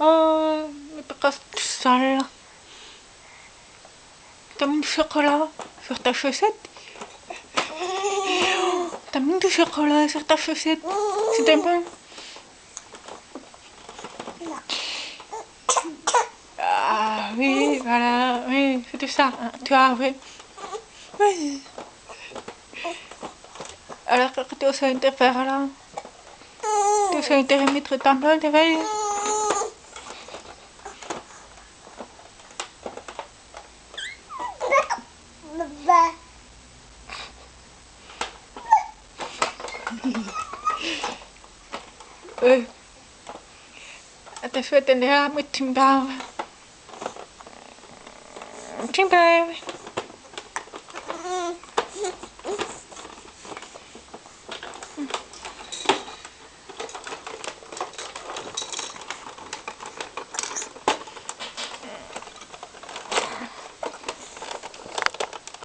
Oh, t'as cassé tout sale. T'as mis du chocolat sur ta chaussette. T'as mis du chocolat sur ta chaussette. C'était bon. Ah oui, voilà, oui, c'était ça. Tu as, oui. Oui. Alors que tu as été faire là. Tu as été remettre ta balle de veille. Oui. Até entender a muito timbal. Timbal.